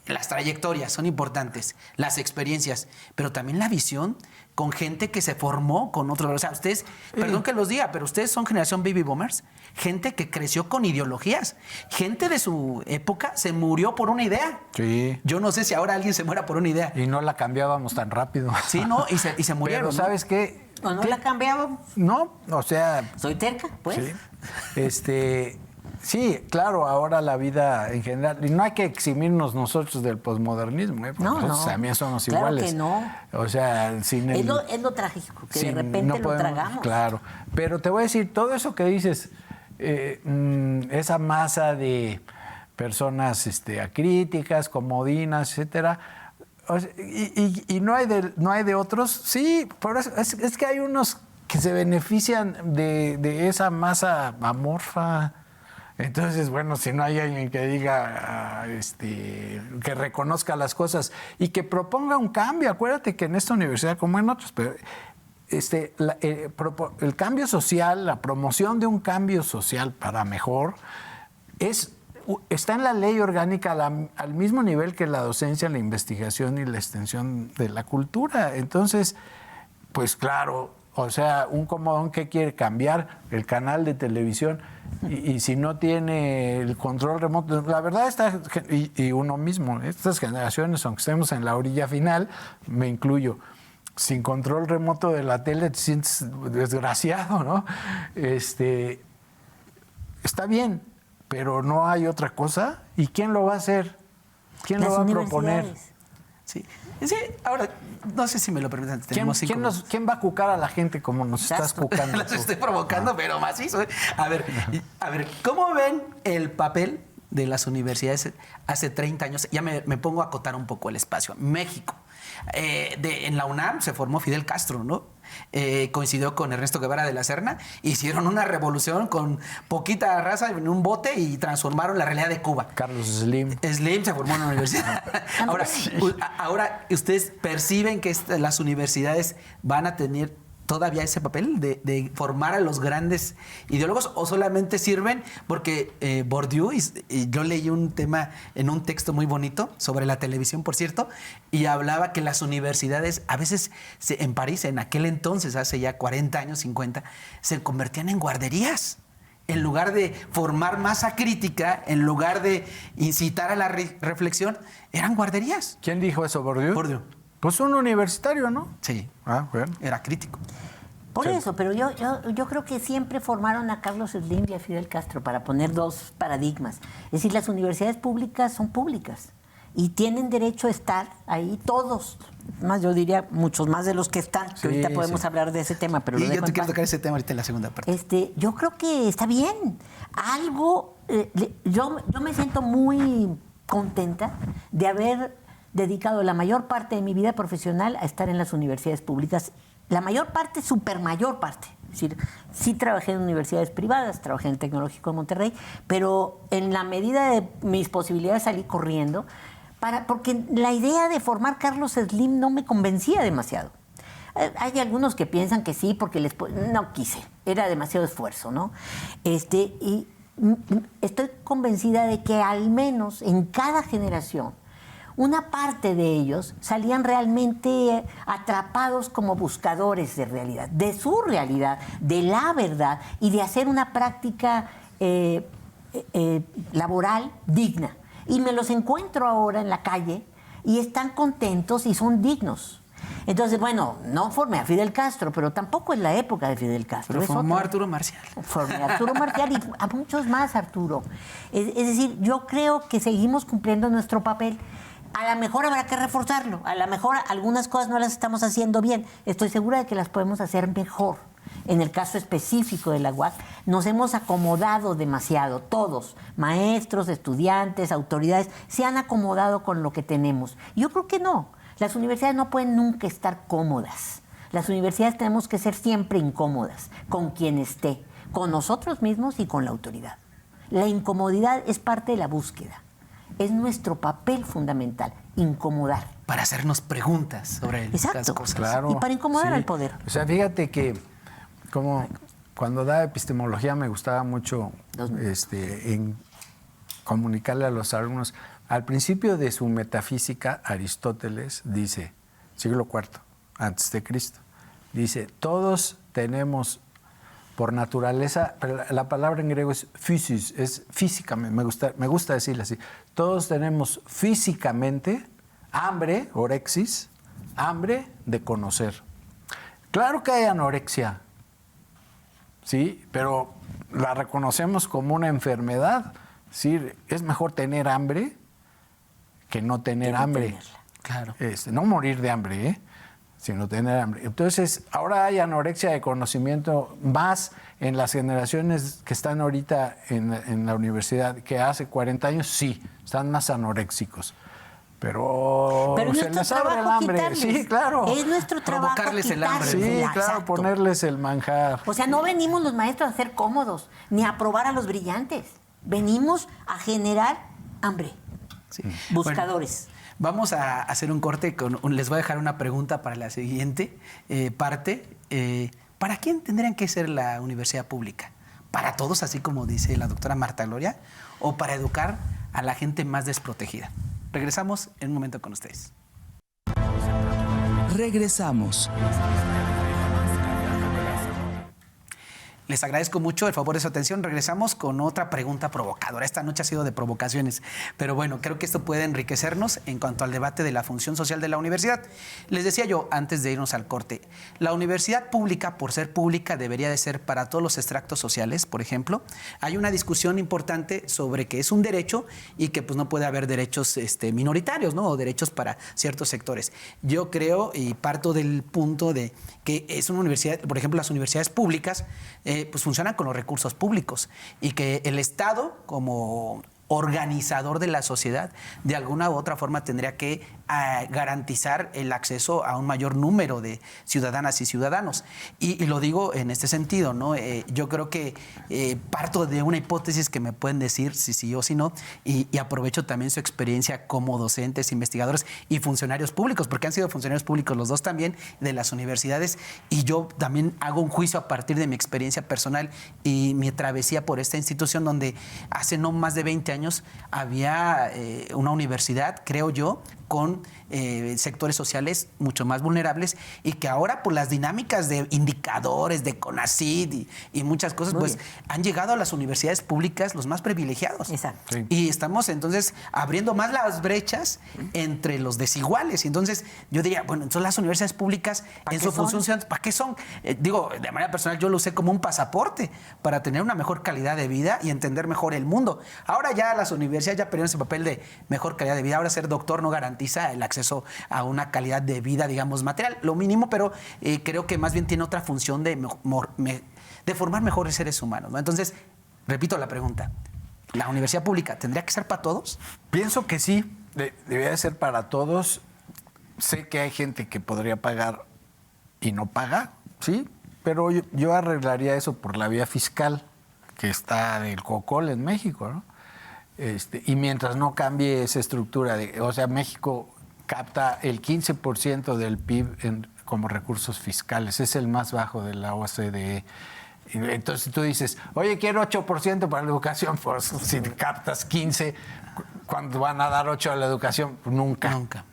las trayectorias son importantes, las experiencias, pero también la visión con gente que se formó con otros. O sea, ustedes, perdón que los diga, pero ustedes son generación baby boomers, gente que creció con ideologías, gente de su época se murió por una idea. Sí. Yo no sé si ahora alguien se muera por una idea. Y no la cambiábamos tan rápido. Sí, ¿no? Y se murieron. Pero ¿no? ¿sabes qué? ¿O no la cambiábamos? No, o sea, Soy terca, pues. sí. Sí, claro, ahora la vida en general, y no hay que eximirnos nosotros del posmodernismo, porque No, nosotros no. también somos Claro iguales. que no. O sea, sin Es el- lo trágico, que de sin- repente no lo podemos- tragamos. Claro, pero te voy a decir, todo eso que dices, esa masa de personas acríticas, comodinas, etcétera, o sea, y no hay de otros, sí, pero es que hay unos que se benefician de esa masa amorfa. Entonces, bueno, si no hay alguien que diga, que reconozca las cosas y que proponga un cambio, acuérdate que en esta universidad, como en otros, pero el cambio social, la promoción de un cambio social para mejor, está en la ley orgánica al mismo nivel que la docencia, la investigación y la extensión de la cultura. Entonces, pues claro, o sea, un comodón que quiere cambiar el canal de televisión y si no tiene el control remoto, la verdad y uno mismo, estas generaciones, aunque estemos en la orilla final, me incluyo, sin control remoto de la tele te sientes desgraciado, ¿no? Está bien, pero no hay otra cosa. ¿Y quién lo va a hacer? ¿Quién Las lo va a proponer? universidades. Sí. Sí, ahora, no sé si me lo permiten. ¿Quién va a cucar a la gente como nos estás cucando? Las estoy provocando, pero macizo. A ver, ¿cómo ven el papel de las universidades hace 30 años? Ya me pongo a acotar un poco el espacio. México. En la UNAM se formó Fidel Castro, ¿no? Coincidió con Ernesto Guevara de la Serna, hicieron una revolución con poquita raza en un bote y transformaron la realidad de Cuba. Carlos Slim. Slim se formó en la universidad. Ahora, ¿ustedes perciben que las universidades van a tener todavía ese papel de formar a los grandes ideólogos, o solamente sirven porque Bourdieu, y yo leí un tema en un texto muy bonito sobre la televisión, por cierto, y hablaba que las universidades a veces en París, en aquel entonces, hace ya 40 años, 50, se convertían en guarderías. En lugar de formar masa crítica, en lugar de incitar a la reflexión, eran guarderías. ¿Quién dijo eso, Bourdieu? Bourdieu. Pues un universitario, ¿no? Sí. Bueno. Era crítico. Por eso, pero yo creo que siempre formaron a Carlos Slim y a Fidel Castro para poner dos paradigmas. Es decir, las universidades públicas son públicas y tienen derecho a estar ahí todos. Más, yo diría muchos más de los que están. Que ahorita podemos hablar de ese tema, pero yo te quiero tocar ese tema ahorita en la segunda parte. Yo creo que está bien. Algo, yo me siento muy contenta de haber dedicado la mayor parte de mi vida profesional a estar en las universidades públicas. La mayor parte, super mayor parte. Es decir, sí trabajé en universidades privadas, trabajé en el Tecnológico de Monterrey, pero en la medida de mis posibilidades salí corriendo, porque la idea de formar Carlos Slim no me convencía demasiado. Hay algunos que piensan que sí, porque no quise, era demasiado esfuerzo, ¿no? Y estoy convencida de que al menos en cada generación, una parte de ellos salían realmente atrapados como buscadores de realidad, de su realidad, de la verdad, y de hacer una práctica laboral digna. Y me los encuentro ahora en la calle y están contentos y son dignos. Entonces, bueno, no formé a Fidel Castro, pero tampoco en la época de Fidel Castro. Pero formó a Arturo Marcial. Formé a Arturo Marcial y a muchos más, Arturo. Es decir, yo creo que seguimos cumpliendo nuestro papel. A lo mejor habrá que reforzarlo, a lo mejor algunas cosas no las estamos haciendo bien. Estoy segura de que las podemos hacer mejor. En el caso específico de la UAC, nos hemos acomodado demasiado, todos, maestros, estudiantes, autoridades, se han acomodado con lo que tenemos. Yo creo que no. Las universidades no pueden nunca estar cómodas. Las universidades tenemos que ser siempre incómodas, con quien esté, con nosotros mismos y con la autoridad. La incomodidad es parte de la búsqueda. Es nuestro papel fundamental, incomodar. Para hacernos preguntas sobre las cosas. Claro, y para incomodar al poder. O sea, fíjate que como cuando daba epistemología me gustaba mucho en comunicarle a los alumnos. Al principio de su metafísica, Aristóteles dice, siglo IV, antes de Cristo, dice, todos tenemos por naturaleza, pero la palabra en griego es physis, es físicamente, me gusta decirlo así. Todos tenemos físicamente hambre, orexis, hambre de conocer. Claro que hay anorexia, sí, pero la reconocemos como una enfermedad. Sí, es mejor tener hambre que no tener hambre. Claro. No morir de hambre, sino tener hambre. Entonces, ahora hay anorexia de conocimiento más en las generaciones que están ahorita en la universidad, que hace 40 años, sí, están más anoréxicos. Pero se les abre el hambre. Quitarles. Sí, claro. Es nuestro trabajo provocarles el hambre. Sí, claro, exacto. ponerles el manjar. O sea, no venimos los maestros a ser cómodos, ni a probar a los brillantes. Venimos a generar hambre. Sí. Buscadores. Bueno, vamos a hacer un corte. Les voy a dejar una pregunta para la siguiente parte. ¿Para quién tendrían que ser la universidad pública? ¿Para todos, así como dice la doctora Marta Gloria? ¿O para educar a la gente más desprotegida? Regresamos en un momento con ustedes. Les agradezco mucho el favor de su atención. Regresamos con otra pregunta provocadora. Esta noche ha sido de provocaciones, pero bueno, creo que esto puede enriquecernos en cuanto al debate de la función social de la universidad. Les decía yo antes de irnos al corte, la universidad pública, por ser pública, debería de ser para todos los extractos sociales, por ejemplo. Hay una discusión importante sobre que es un derecho y que pues no puede haber derechos minoritarios, ¿no? O derechos para ciertos sectores. Yo creo y parto del punto de que es una universidad, por ejemplo, las universidades públicas pues funcionan con los recursos públicos y que el Estado, como organizador de la sociedad, de alguna u otra forma tendría que garantizar el acceso a un mayor número de ciudadanas y ciudadanos. Y lo digo en este sentido, ¿no? Yo creo que parto de una hipótesis que me pueden decir si sí o si no, y aprovecho también su experiencia como docentes, investigadores y funcionarios públicos, porque han sido funcionarios públicos los dos también de las universidades, y yo también hago un juicio a partir de mi experiencia personal y mi travesía por esta institución donde hace no más de 20 años había una universidad, creo yo, con sectores sociales mucho más vulnerables y que ahora por las dinámicas de indicadores, de CONACYT y muchas cosas, pues han llegado a las universidades públicas los más privilegiados. Exacto. Sí. Y estamos entonces abriendo más las brechas entre los desiguales. Y entonces yo diría, bueno, entonces las universidades públicas en su función, ¿para qué son? Digo, de manera personal yo lo usé como un pasaporte para tener una mejor calidad de vida y entender mejor el mundo. Ahora ya las universidades ya perdieron ese papel de mejor calidad de vida. Ahora ser doctor no garantiza el acceso a una calidad de vida, digamos, material, lo mínimo, pero creo que más bien tiene otra función de formar mejores seres humanos, ¿no? Entonces, repito la pregunta, ¿la universidad pública tendría que ser para todos? Pienso que sí, debería ser para todos. Sé que hay gente que podría pagar y no paga, sí, pero yo arreglaría eso por la vía fiscal, que está del cocol en México, ¿no? Y mientras no cambie esa estructura, o sea, México capta el 15% del PIB como recursos fiscales, es el más bajo de la OCDE. Entonces tú dices, oye, quiero 8% para la educación, pues si captas 15, ¿cuándo van a dar 8 a la educación? Nunca. Nunca.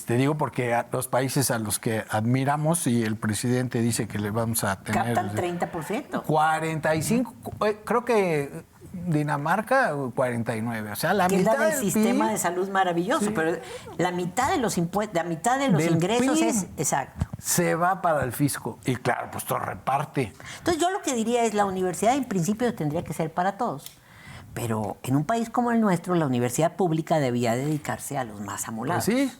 Digo porque a los países a los que admiramos y el presidente dice que le vamos a tener... Captan 30%. 45, creo que Dinamarca 49, o sea, la que mitad es la del del sistema PIB, de salud maravilloso, sí, pero la mitad de los impuestos, la mitad de los del ingresos PIB es exacto. se va para el fisco y claro, pues todo reparte. Entonces yo lo que diría es la universidad en principio tendría que ser para todos. Pero en un país como el nuestro, la universidad pública debía dedicarse a los más amolados. Pues sí.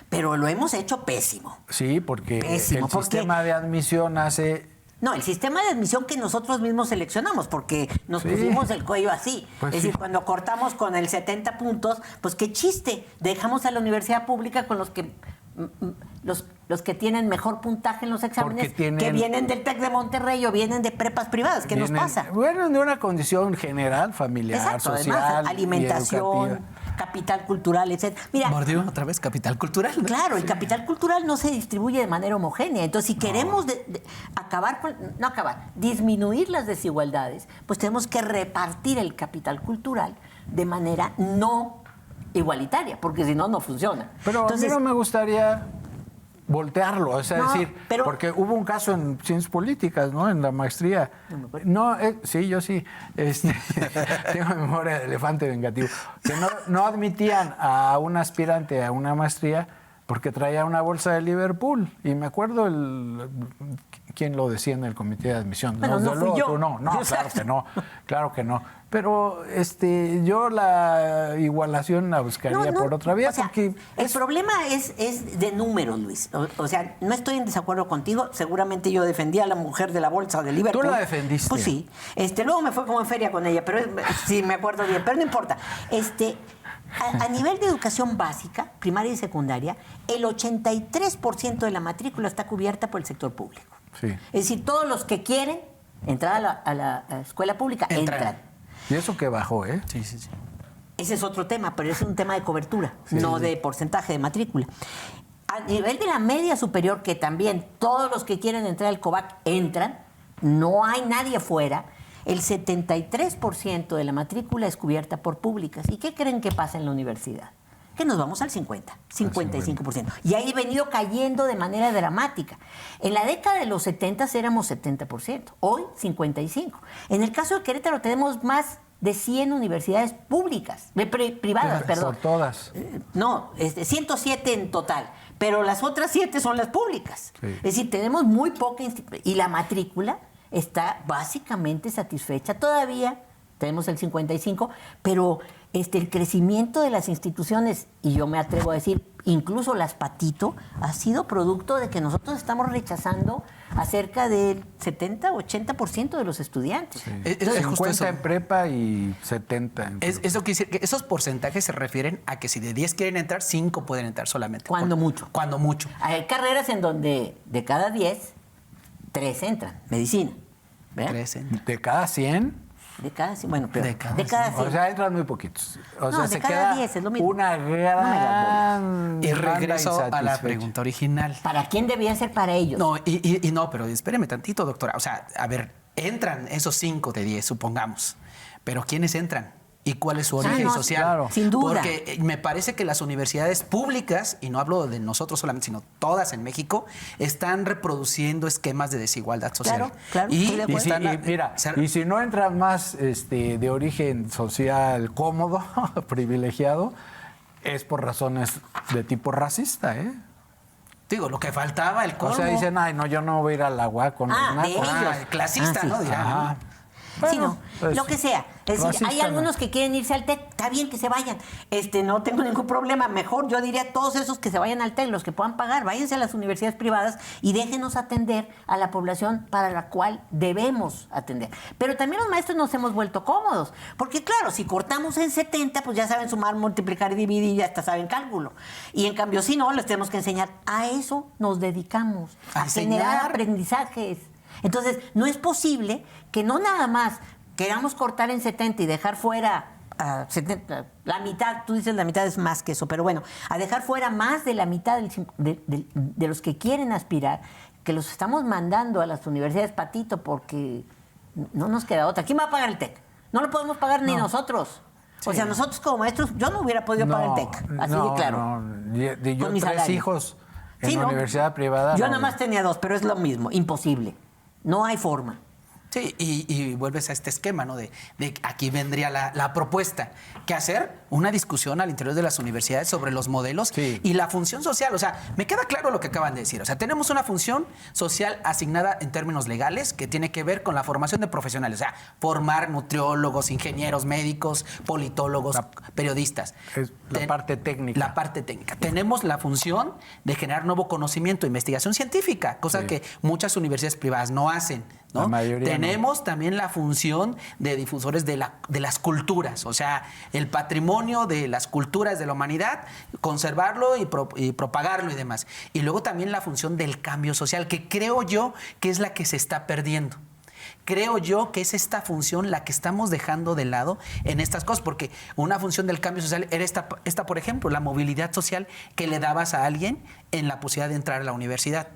Pero lo hemos hecho pésimo. Sí, porque Pésimo, el porque... sistema de admisión hace... No, el sistema de admisión que nosotros mismos seleccionamos, porque nos Sí. pusimos el cuello así. Pues es sí. decir, cuando cortamos con el 70 puntos, pues qué chiste. Dejamos a la universidad pública con los que tienen mejor puntaje en los exámenes, que vienen del TEC de Monterrey o vienen de prepas privadas. ¿Qué nos pasa? Bueno, de una condición general, familiar, Exacto, social, además, y alimentación, educativa. capital cultural, etc. Mira, Mordió otra vez capital cultural, ¿no? claro, el capital cultural no se distribuye de manera homogénea. Entonces, si queremos disminuir las desigualdades, pues tenemos que repartir el capital cultural de manera no igualitaria, porque si no, no funciona. Pero entonces, a mí no me gustaría voltearlo, o sea, No, decir, pero- porque hubo un caso en ciencias políticas, ¿no? En la maestría. No, sí, yo sí. Tengo memoria de elefante vengativo. Que no admitían a un aspirante a una maestría porque traía una bolsa de Liverpool. Y me acuerdo quién lo decía en el comité de admisión. Bueno, Desde no fui luego yo. tú no, claro Exacto. que no, claro que no. Pero yo la igualación la buscaría por otra vía, o sea, porque el problema es de números, Luis. O sea, no estoy en desacuerdo contigo. Seguramente yo defendía a la mujer de la bolsa de Liverpool. Tú la defendiste. Pues sí. Luego me fue como en feria con ella, pero sí me acuerdo bien. Pero no importa. A nivel de educación básica, primaria y secundaria, el 83% de la matrícula está cubierta por el sector público. Sí. Es decir, todos los que quieren entrar a la escuela pública entran. Y eso que bajó, ¿eh? Sí, sí, sí. Ese es otro tema, pero es un tema de cobertura, no de porcentaje de matrícula. A nivel de la media superior, que también todos los que quieren entrar al COVAC entran, no hay nadie fuera, el 73% de la matrícula es cubierta por públicas. ¿Y qué creen que pasa en la universidad? que nos vamos al 55%. Y ahí ha venido cayendo de manera dramática. En la década de los 70 éramos 70%, hoy 55%. En el caso de Querétaro tenemos más de 100 universidades públicas, privadas, perdón. Por todas. No, 107 en total, pero las otras 7 son las públicas. Sí. Es decir, tenemos muy poca y la matrícula está básicamente satisfecha. Todavía tenemos el 55, pero el crecimiento de las instituciones, y yo me atrevo a decir, incluso las Patito, ha sido producto de que nosotros estamos rechazando a cerca del 70-80% de los estudiantes. Sí. Es justo 50 eso. en prepa y 70 en prepa. Eso quiere decir que esos porcentajes se refieren a que si de 10 quieren entrar, 5 pueden entrar solamente. Cuando mucho. Cuando mucho. Hay carreras en donde de cada 10, 3 entran, medicina. ¿verdad? 3 entran. ¿De cada 100? De cada 100, bueno, pero De cada de cada 100. 100. O sea, entran muy poquitos. O No, sea, de se cada queda 10 es lo mismo. una No me las gran Y banda regreso a la insatisfecha. pregunta original. ¿Para quién debía ser para ellos? No, y no, pero espéreme tantito, doctora. O sea, a ver, entran esos 5 de 10, supongamos. Pero ¿quiénes entran? ¿Y cuál es su origen no, social? claro. Sin duda. Porque me parece que las universidades públicas, y no hablo de nosotros solamente, sino todas en México, están reproduciendo esquemas de desigualdad social. Claro, claro, Y estoy de acuerdo. están, Mira, ser- y si no entran más de origen social cómodo, privilegiado, es por razones de tipo racista, ¿eh? digo, lo que faltaba, el colmo. O sea, dicen, ay, no, yo no voy a ir a la UAC con los de nacos. ellos. clasista, sí. ¿no? Dirán. Ajá. Sí, Bueno, no, pues, lo que sea. Es decir, racista hay no. algunos que quieren irse al TEC, está bien que se vayan. No tengo ningún problema. Mejor yo diría todos esos que se vayan al TEC, los que puedan pagar, váyanse a las universidades privadas y déjenos atender a la población para la cual debemos atender. Pero también los maestros nos hemos vuelto cómodos, porque claro, si cortamos en 70, pues ya saben sumar, multiplicar y dividir, ya hasta saben cálculo. Y en cambio, si no, les tenemos que enseñar. A eso nos dedicamos, A a generar enseñar. aprendizajes. Entonces, no es posible que no nada más queramos cortar en 70 y dejar fuera a 70, la mitad, tú dices la mitad es más que eso, pero bueno, a dejar fuera más de la mitad de los que quieren aspirar, que los estamos mandando a las universidades Patito porque no nos queda otra. ¿Quién va a pagar el TEC? No lo podemos pagar ni nosotros. O sea, nosotros como maestros, yo no hubiera podido pagar el TEC, así de claro. No. Yo Con mi 3 salario. hijos en Sí, la ¿no? universidad privada. Yo no. nada más tenía 2, pero es lo mismo, imposible. No hay forma. Sí, y vuelves a este esquema, ¿no? De aquí vendría la propuesta. ¿Qué hacer? Una discusión al interior de las universidades sobre los modelos Sí. y la función social. O sea, me queda claro lo que acaban de decir. O sea, tenemos una función social asignada en términos legales que tiene que ver con la formación de profesionales. O sea, formar nutriólogos, ingenieros, médicos, politólogos, periodistas. Es la parte técnica. La parte técnica. Tenemos la función de generar nuevo conocimiento, investigación científica, cosa Sí. que muchas universidades privadas no hacen, ¿no? La mayoría no. Tenemos también la función de difusores de las culturas, o sea, el patrimonio de las culturas de la humanidad, conservarlo y propagarlo y demás. Y luego también la función del cambio social, que creo yo que es la que se está perdiendo. Creo yo que es esta función la que estamos dejando de lado en estas cosas, porque una función del cambio social era esta, por ejemplo, la movilidad social que le dabas a alguien en la posibilidad de entrar a la universidad.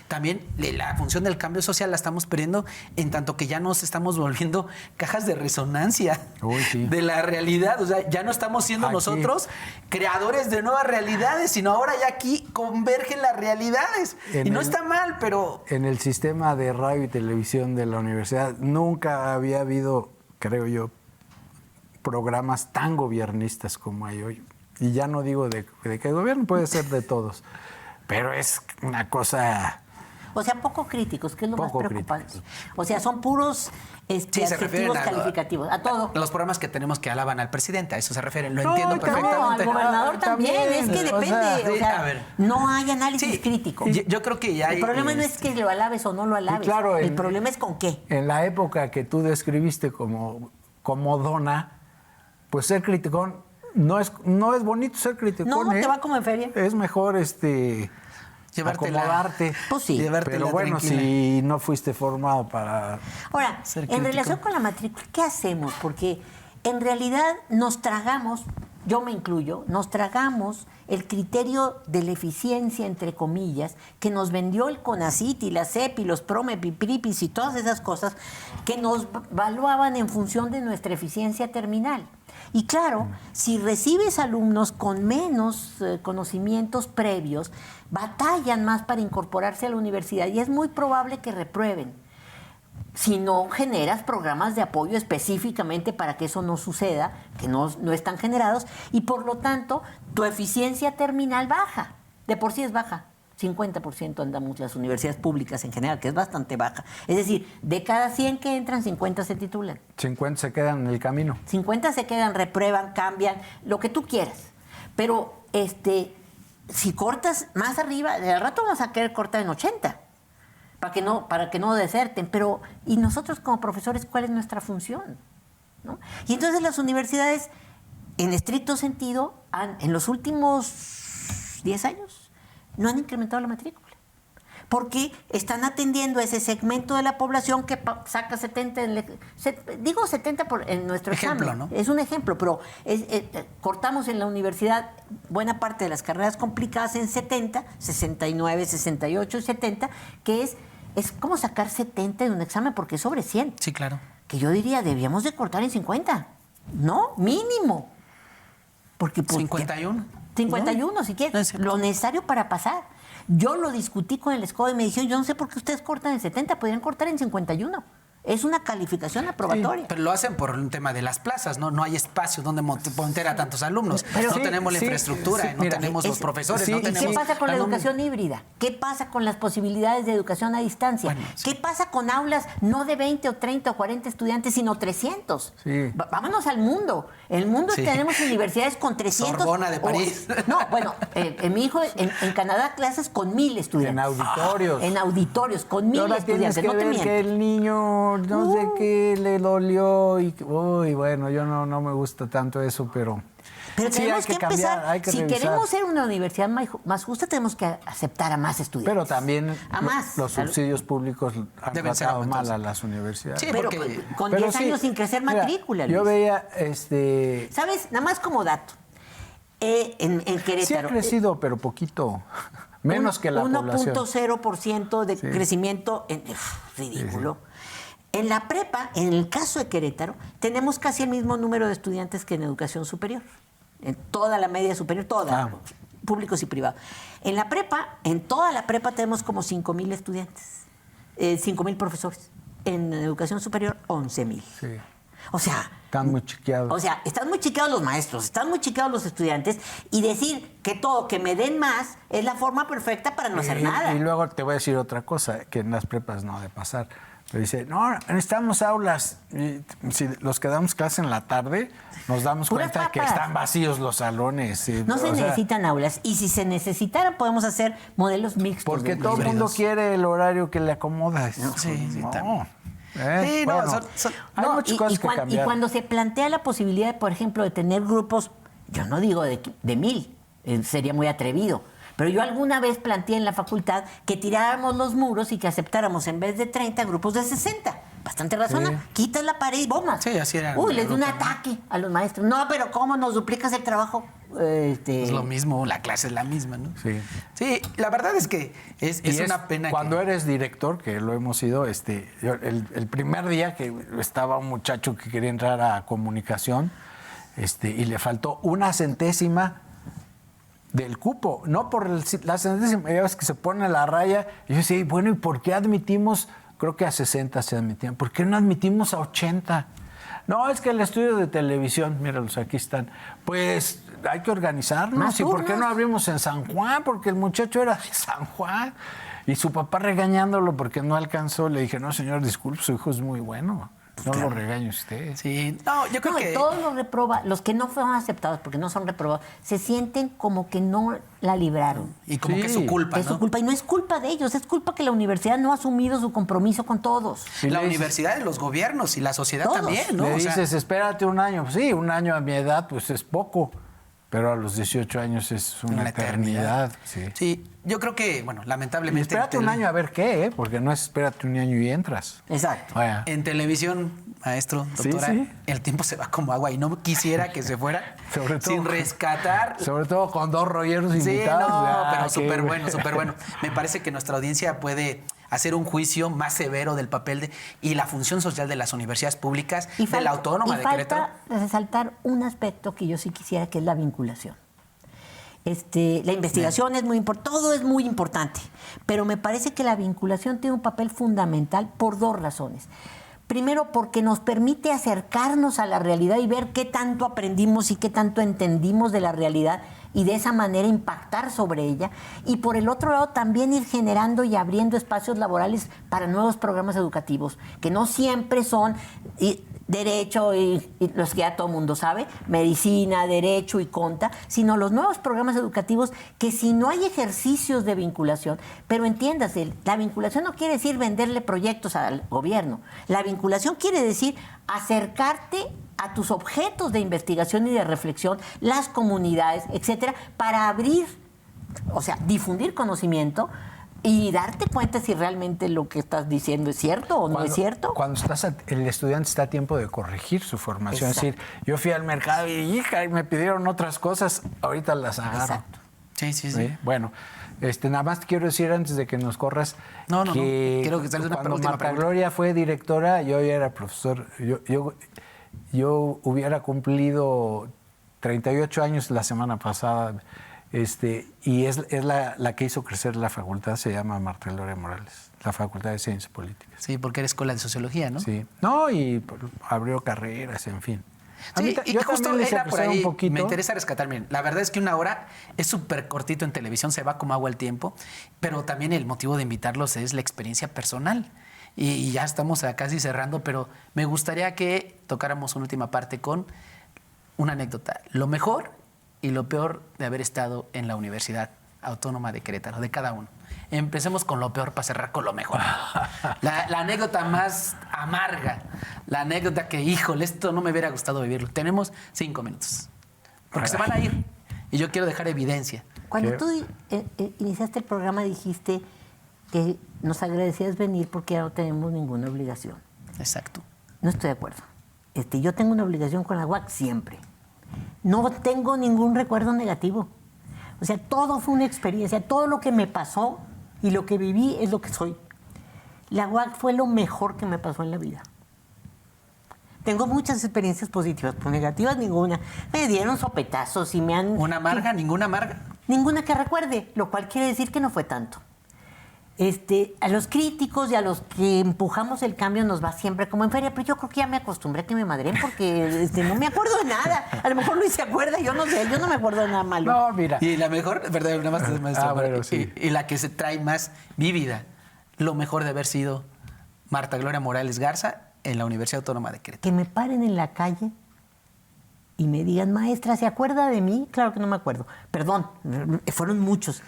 También la función del cambio social la estamos perdiendo en tanto que ya nos estamos volviendo cajas de resonancia Uy, sí. de la realidad. O sea, ya no estamos siendo Aquí. nosotros creadores de nuevas realidades, sino ahora ya aquí convergen las realidades. En Y no el- está mal, pero... En el sistema de radio y televisión de la universidad nunca había habido, creo yo, programas tan gobiernistas como hay hoy. Y ya no digo de qué gobierno, puede ser de todos. Pero es una cosa... O sea, poco críticos, que es lo Poco más preocupante. críticos. O sea, son puros Sí, se refieren adjetivos calificativos, a todo. Los programas que tenemos que alaban al presidente, a eso se refieren. Lo No, entiendo y No, perfectamente. al gobernador también, También, es que o depende. sea, sí, a ver. No hay análisis Sí, crítico. yo creo que ya hay... El problema no es que lo alabes o no lo alabes. claro, el problema es con qué. En la época que tú describiste como dona, pues ser criticón no es bonito ser criticón. No, ¿eh? te va como en feria. Es mejor Llevártela. acomodarte. Pues sí. Llevártela Pero bueno, tranquila. si no fuiste formado para... Ahora, Ser en crítico. relación con la matrícula, ¿qué hacemos? Porque en realidad nos tragamos yo me incluyo, nos tragamos el criterio de la eficiencia, entre comillas, que nos vendió el CONACYT y la CEP y los PROMEPIPRIPIS y todas esas cosas que nos evaluaban en función de nuestra eficiencia terminal. Y claro, si recibes alumnos con menos conocimientos previos, batallan más para incorporarse a la universidad y es muy probable que reprueben. Si no generas programas de apoyo específicamente para que eso no suceda, que no están generados, y por lo tanto tu eficiencia terminal baja. De por sí es baja. 50% andamos las universidades públicas en general, que es bastante baja. Es decir, de cada 100 que entran, 50 se titulan. 50 se quedan en el camino. 50 se quedan, reprueban, cambian, lo que tú quieras. Pero si cortas más arriba, de al rato vas a querer cortar en 80. Para que no deserten, pero ¿y nosotros como profesores cuál es nuestra función? ¿No? Y entonces las universidades, en estricto sentido, en los últimos 10 años, no han incrementado la matrícula, porque están atendiendo a ese segmento de la población que saca 70, digo 70 en nuestro ejemplo, examen, ¿no? Es un ejemplo, pero cortamos en la universidad buena parte de las carreras complicadas en 70, 69, 68 y 70, que es como sacar 70 de un examen porque es sobre 100. Sí, claro. Que yo diría, debíamos de cortar en 50, ¿no? Mínimo. Porque, 51. 51, ¿no? si quieres, No, lo necesario para pasar. Yo lo discutí con el SCOE y me dijeron, yo no sé por qué ustedes cortan en 70, podrían cortar en 51. Es una calificación aprobatoria. Sí, pero lo hacen por un tema de las plazas, ¿no? No hay espacio donde meter a tantos alumnos. Pero no tenemos la infraestructura, no tenemos los profesores, no ¿Y tenemos... qué pasa con la alumnos? educación híbrida? ¿Qué pasa con las posibilidades de educación a distancia? Bueno, sí. ¿Qué pasa con aulas no de 20 o 30 o 40 estudiantes, sino 300? Sí. Vámonos al mundo. En el mundo Sí. tenemos universidades con 300. Sorbona de París. No, bueno, mi hijo en Canadá clases con 1000 estudiantes. En auditorios. En auditorios, con Y 1000 ahora tienes estudiantes. que No te ver miento. que el niño no sé qué le dolió y uy, bueno, yo no me gusta tanto eso, pero Pero sí, tenemos hay que empezar, cambiar, hay que si revisar. queremos ser una universidad más justa, tenemos que aceptar a más estudiantes. Pero también a más. los subsidios públicos han Deben ser tratado mal aumentados. a las universidades. Sí, Pero porque- con Pero 10 sí, años sin crecer mira, matrícula, yo Luis. veía, ¿Sabes? Nada más como dato. En sí ha Querétaro. crecido, pero poquito. Menos que la población. 1.0% de Sí. crecimiento, ridículo. En la prepa, en el caso de Querétaro, tenemos casi el mismo número de estudiantes que en educación superior. En toda la media superior, toda, públicos y privados. En toda la prepa tenemos como 5,000 estudiantes, 5,000 profesores. En educación superior, 11,000. Sí. O sea, Están muy chiqueados. O sea, están muy chiqueados los maestros, están muy chiqueados los estudiantes, y decir que me den más es la forma perfecta para no hacer nada. Y luego te voy a decir otra cosa, que en las prepas no ha de pasar. Pero dice, no, necesitamos aulas. Y si los que damos clase en la tarde, nos damos Puras cuenta que papas. están vacíos los salones. No se o sea, necesitan aulas, y si se necesitaran podemos hacer modelos mixtos. porque de todo el mundo híbridos. quiere el horario que le acomoda. Sí, sí, no. también. Sí, no, bueno, hay No, muchas cosas que y cambiar. cuando se plantea la posibilidad, por ejemplo, de tener grupos, yo no digo de 1,000, sería muy atrevido, pero yo alguna vez planteé en la facultad que tiráramos los muros y que aceptáramos en vez de 30 grupos de 60. Bastante razonable. Sí. Quitas la pared y bombas. Sí, así era. Uy, les dio un Europa, ¿no? ataque a los maestros. No, pero ¿cómo nos duplicas el trabajo? Es lo mismo, la clase es la misma, ¿no? Sí. Sí, la verdad es que es Y una pena cuando que... eres director, que lo hemos sido, yo, el primer día que estaba un muchacho que quería entrar a comunicación, y le faltó una centésima del cupo, no por la centésima, ya ves que se pone la raya, y yo decía, bueno, ¿y por qué admitimos, creo que a 60 se admitían, ¿por qué no admitimos a 80? No, es que el estudio de televisión, míralos, aquí están, pues hay que organizarnos. Más ¿Y por qué turnos. no abrimos en San Juan? Porque el muchacho era de San Juan. Y su papá regañándolo porque no alcanzó, le dije, no, señor, disculpe, su hijo es muy bueno. No lo regañe usted. Sí, no, yo creo No, que... y todos los que no fueron aceptados, porque no son reprobados, se sienten como que no la libraron. Y como Sí. que es su culpa, Es ¿no? su culpa, y no es culpa de ellos, es culpa que la universidad no ha asumido su compromiso con todos. Y La le dices- universidad, los gobiernos y la sociedad Todos. también, ¿no? Le O sea, dices, espérate un año. Sí, un año a mi edad, pues es poco. Pero a los 18 años es una eternidad. Sí. Sí, yo creo que, bueno, Y lamentablemente... espérate un año a ver qué, porque no es espérate un año y entras. Exacto. Vaya. En televisión maestro, Sí, doctora, sí. el tiempo se va como agua y no quisiera que se fuera Sobre todo- sin rescatar. Sobre todo con 2 rolleros Sí, invitados. no, Ah, pero qué súper güey. bueno, súper bueno. Me parece que nuestra audiencia puede hacer un juicio más severo del papel y la función social de las universidades públicas, de la Autónoma de Querétaro. Falta resaltar un aspecto que yo sí quisiera, que es la vinculación. La investigación es muy importante, todo es muy importante, pero me parece que la vinculación tiene un papel fundamental por 2 razones. Primero, porque nos permite acercarnos a la realidad y ver qué tanto aprendimos y qué tanto entendimos de la realidad y de esa manera impactar sobre ella. Y por el otro lado, también ir generando y abriendo espacios laborales para nuevos programas educativos, que no siempre son derecho y los que ya todo el mundo sabe, medicina, derecho y conta, sino los nuevos programas educativos que si no hay ejercicios de vinculación, pero entiéndase, la vinculación no quiere decir venderle proyectos al gobierno, la vinculación quiere decir acercarte a tus objetos de investigación y de reflexión, las comunidades, etcétera, para abrir, o sea, difundir conocimiento y darte cuenta si realmente lo que estás diciendo es cierto o no es cierto. Cuando el estudiante está a tiempo de corregir su formación. Exacto. Es decir, yo fui al mercado y hija, y me pidieron otras cosas, ahorita las agarro. Exacto. Sí, sí, sí. ¿Sí? Bueno, nada más te quiero decir antes de que nos corras No, que quiero que salga una cuando última Marta pregunta. Gloria fue directora, yo ya era profesor. Yo hubiera cumplido 38 años la semana pasada. Y es la que hizo crecer la facultad, se llama Marta Gloria Morales, la Facultad de Ciencias Políticas. Sí, porque era escuela de sociología, ¿no? Sí. No, y abrió carreras, en fin. A mí Sí, y yo justo también le hice era por crecer ahí, un poquito. me interesa rescatar, miren, la verdad es que 1 hora es súper cortito en televisión, se va como agua el tiempo, pero también el motivo de invitarlos es la experiencia personal. Y ya estamos casi cerrando, pero me gustaría que tocáramos una última parte con una anécdota. Lo mejor y lo peor de haber estado en la Universidad Autónoma de Querétaro, de cada uno. Empecemos con lo peor para cerrar con lo mejor. La anécdota más amarga, la anécdota que, híjole, esto no me hubiera gustado vivirlo. Tenemos 5 minutos, porque se van a ir y yo quiero dejar evidencia. Cuando ¿Qué? tú iniciaste el programa dijiste que nos agradecías venir porque ya no tenemos ninguna obligación. Exacto. No estoy de acuerdo. Yo tengo una obligación con la UAC siempre. No tengo ningún recuerdo negativo. O sea, todo fue una experiencia. Todo lo que me pasó y lo que viví es lo que soy. La UAC fue lo mejor que me pasó en la vida. Tengo muchas experiencias positivas, pues negativas ninguna. Me dieron sopetazos y me han... ¿Una amarga? ¿Ninguna amarga? Ninguna que recuerde, lo cual quiere decir que no fue tanto. A los críticos y a los que empujamos el cambio nos va siempre como en feria, pero yo creo que ya me acostumbré a que me madren porque no me acuerdo de nada. A lo mejor Luis se acuerda, yo no sé, yo no me acuerdo de nada malo. No, mira. Y la mejor, perdón, nada más, maestro, bueno, sí. y la que se trae más vívida, lo mejor de haber sido Marta Gloria Morales Garza en la Universidad Autónoma de Querétaro. Que me paren en la calle y me digan, maestra, ¿se acuerda de mí? Claro que no me acuerdo. Perdón, fueron muchos.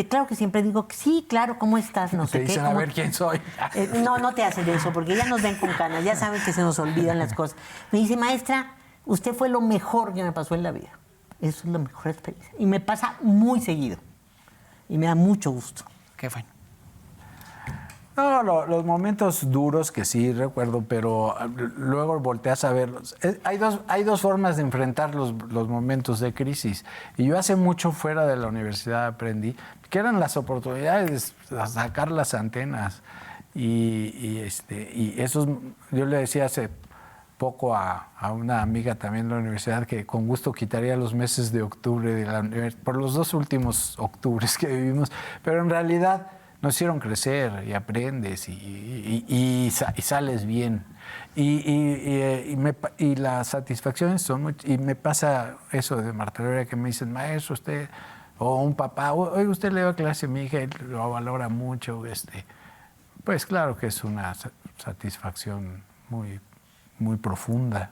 Claro que siempre digo que sí, claro, ¿cómo estás? No Te sé qué. dicen a ver quién soy. No te hacen eso, porque ya nos ven con canas, ya saben que se nos olvidan las cosas. Me dice, maestra, usted fue lo mejor que me pasó en la vida. Eso es la mejor experiencia. Y me pasa muy seguido. Y me da mucho gusto. Qué bueno. No, los momentos duros que sí recuerdo, pero luego volteas a verlos. Hay dos formas de enfrentar los momentos de crisis. Y yo hace mucho fuera de la universidad aprendí que eran las oportunidades de sacar las antenas. Y esos, yo le decía hace poco a una amiga también de la universidad que con gusto quitaría los meses de octubre de la universidad, por los 2 últimos octubres que vivimos, pero en realidad nos hicieron crecer y aprendes y sales bien. Y las satisfacciones son muchas. Y me pasa eso de Marta Gloria que me dicen, maestro, usted, o un papá, oye, usted le da clase a mi hija y lo valora mucho. Pues claro que es una satisfacción muy, muy profunda.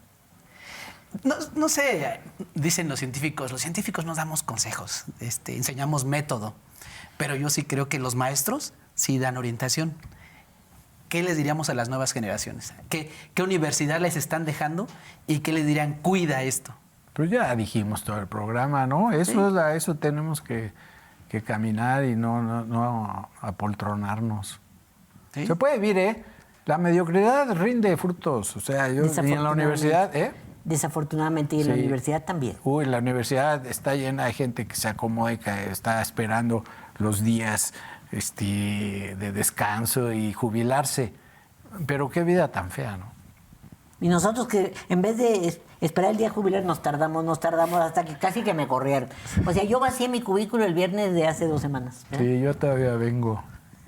No sé, dicen los científicos nos damos consejos, enseñamos método, pero yo sí creo que los maestros sí dan orientación. ¿Qué les diríamos a las nuevas generaciones? ¿Qué universidad les están dejando y qué les dirían, cuida esto? Pues ya dijimos todo el programa, ¿no? Eso tenemos que caminar y no apoltronarnos. ¿Sí? Se puede vivir, la mediocridad rinde frutos. O sea, yo y en la universidad, Desafortunadamente, y en la Sí. universidad también. Uy, la universidad está llena de gente que se acomoda y que está esperando los días de descanso y jubilarse. Pero qué vida tan fea, ¿no? Y nosotros que en vez de esperar el día jubilar nos tardamos hasta que casi que me corrieron. O sea, yo vacié mi cubículo el viernes de hace 2 semanas. ¿verdad? Sí, yo todavía vengo.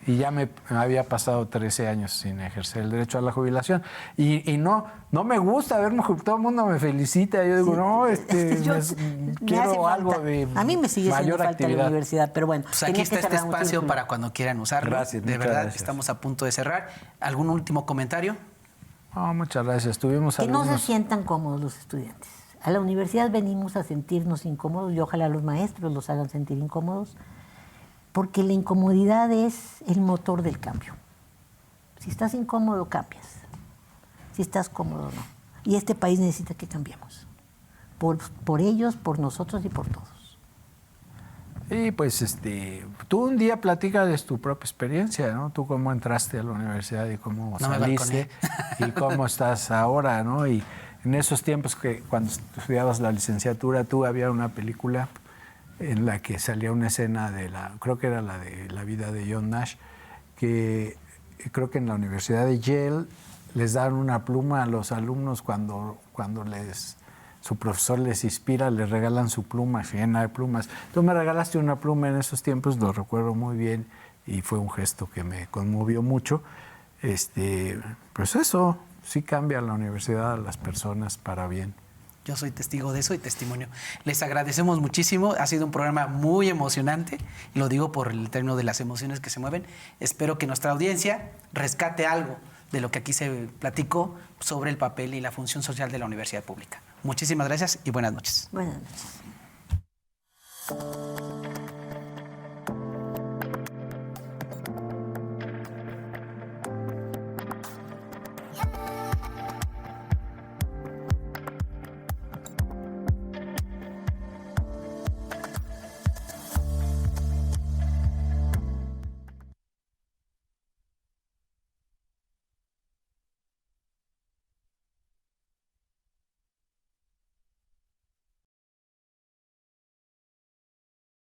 Y ya me había pasado 13 años sin ejercer el derecho a la jubilación. Y no me gusta verme, todo el mundo me felicita. Yo digo, no, me hace quiero falta. algo de A mí me sigue haciendo mayor falta actividad. la universidad, pero bueno. Pues aquí tenía está que este cerrar un espacio círculo. para cuando quieran usarlo. Gracias, de muchas verdad, gracias. estamos a punto de cerrar. ¿Algún último comentario? Oh, muchas gracias. Tuvimos Que no se algunos... sientan cómodos los estudiantes. A la universidad venimos a sentirnos incómodos y ojalá los maestros los hagan sentir incómodos, porque la incomodidad es el motor del cambio. Si estás incómodo, cambias. Si estás cómodo, no. Y este país necesita que cambiemos. Por ellos, por nosotros y por todos. Y pues tú un día platicas de tu propia experiencia, ¿no? Tú cómo entraste a la universidad y cómo No me saliste y cómo estás ahora, ¿no? Y en esos tiempos que cuando estudiabas la licenciatura, tú había una película en la que salía una escena creo que era la de la vida de John Nash, que creo que en la Universidad de Yale les dan una pluma a los alumnos cuando su profesor les inspira, les regalan su pluma llena de plumas. Tú me regalaste una pluma en esos tiempos, lo recuerdo muy bien, y fue un gesto que me conmovió mucho. Pues eso, sí cambia la universidad a las personas para bien. Yo soy testigo de eso y testimonio. Les agradecemos muchísimo. Ha sido un programa muy emocionante. Lo digo por el término de las emociones que se mueven. Espero que nuestra audiencia rescate algo de lo que aquí se platicó sobre el papel y la función social de la universidad pública. Muchísimas gracias y buenas noches. Buenas noches.